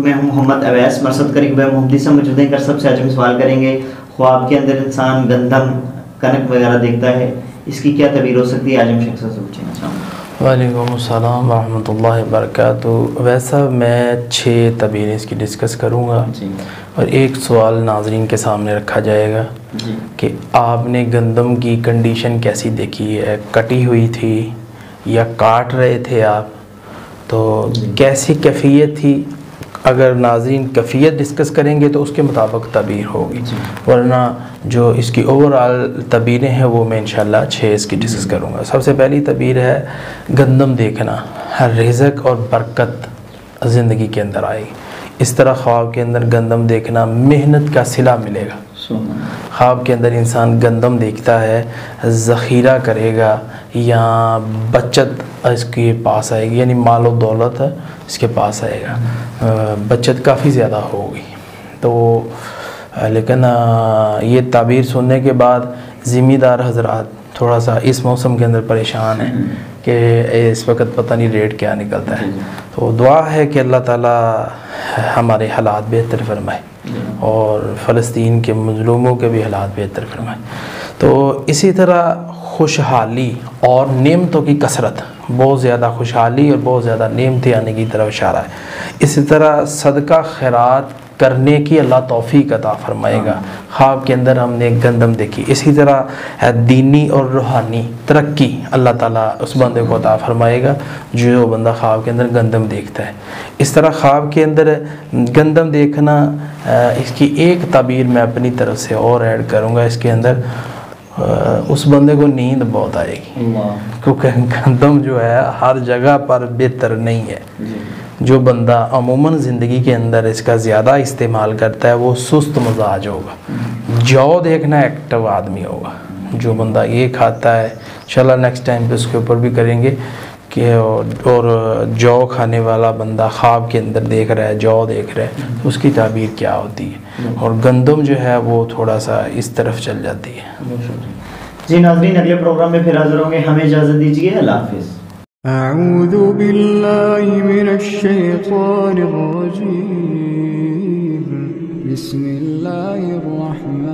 میں ہوں محمد اویس مرصد قریب محمدی سے موجود ہیں. سب سے آج ہم سوال کریں گے, خواب کے اندر انسان گندم کنک وغیرہ دیکھتا ہے, اس کی کیا تعبیر ہو سکتی ہے؟ آج ہم شخص سے پوچھیں گے. وعلیکم السلام ورحمۃ اللہ وبرکاتہ. ویسا میں 6 تعبیریں اس کی ڈسکس کروں گا اور ایک سوال ناظرین کے سامنے رکھا جائے گا کہ آپ نے گندم کی کنڈیشن کیسی دیکھی ہے, کٹی ہوئی تھی یا کاٹ رہے تھے آپ, تو کیسی کیفیت تھی؟ اگر ناظرین کیفیت ڈسکس کریں گے تو اس کے مطابق تعبیر ہوگی, ورنہ جو اس کی اوورآل تعبیریں ہیں وہ میں انشاءاللہ 6 اس کی ڈسکس کروں گا. سب سے پہلی تعبیر ہے گندم دیکھنا, ہر رزق اور برکت زندگی کے اندر آئے گی. اس طرح خواب کے اندر گندم دیکھنا, محنت کا صلہ ملے گا. خواب کے اندر انسان گندم دیکھتا ہے, ذخیرہ کرے گا یا بچت اس کے پاس آئے گی, یعنی مال و دولت اس کے پاس آئے گا, بچت کافی زیادہ ہوگی. تو لیکن یہ تعبیر سننے کے بعد ذمہ دار حضرات تھوڑا سا اس موسم کے اندر پریشان ہیں کہ اس وقت پتہ نہیں ریٹ کیا نکلتا ہے. تو دعا ہے کہ اللہ تعالیٰ ہمارے حالات بہتر فرمائے اور فلسطین کے مظلوموں کے بھی حالات بہتر فرمائے. تو اسی طرح خوشحالی اور نعمتوں کی کثرت, بہت زیادہ خوشحالی اور بہت زیادہ نعمتیں آنے کی طرف اشارہ ہے. اسی طرح صدقہ خیرات کرنے کی اللہ توفیق عطا فرمائے گا. خواب کے اندر ہم نے گندم دیکھی. اسی طرح دینی اور روحانی ترقی اللہ تعالیٰ اس بندے کو عطا فرمائے گا جو بندہ خواب کے اندر گندم دیکھتا ہے. اس طرح خواب کے اندر گندم دیکھنا, اس کی ایک تعبیر میں اپنی طرف سے اور ایڈ کروں گا. اس کے اندر اس بندے کو نیند بہت آئے گی, کیونکہ گندم جو ہے ہر جگہ پر بہتر نہیں ہے. جو بندہ عموماً زندگی کے اندر اس کا زیادہ استعمال کرتا ہے وہ سست مزاج ہوگا. جو دیکھنا ایکٹیو آدمی ہوگا. جو بندہ یہ کھاتا ہے, انشاءاللہ نیکسٹ ٹائم پہ اس کے اوپر بھی کریں گے کہ اور جو کھانے والا بندہ خواب کے اندر دیکھ رہا ہے, جو دیکھ رہا ہے, اس کی تعبیر کیا ہوتی ہے. اور گندم جو ہے وہ تھوڑا سا اس طرف چل جاتی ہے. جی ناظرین, اگلے پروگرام میں پھر حاضر ہوں گے. ہمیں اجازت دیجیے. اللہ حافظ. اعوذ باللہ من الشیطان الرجیم. بسم اللہ الرحمن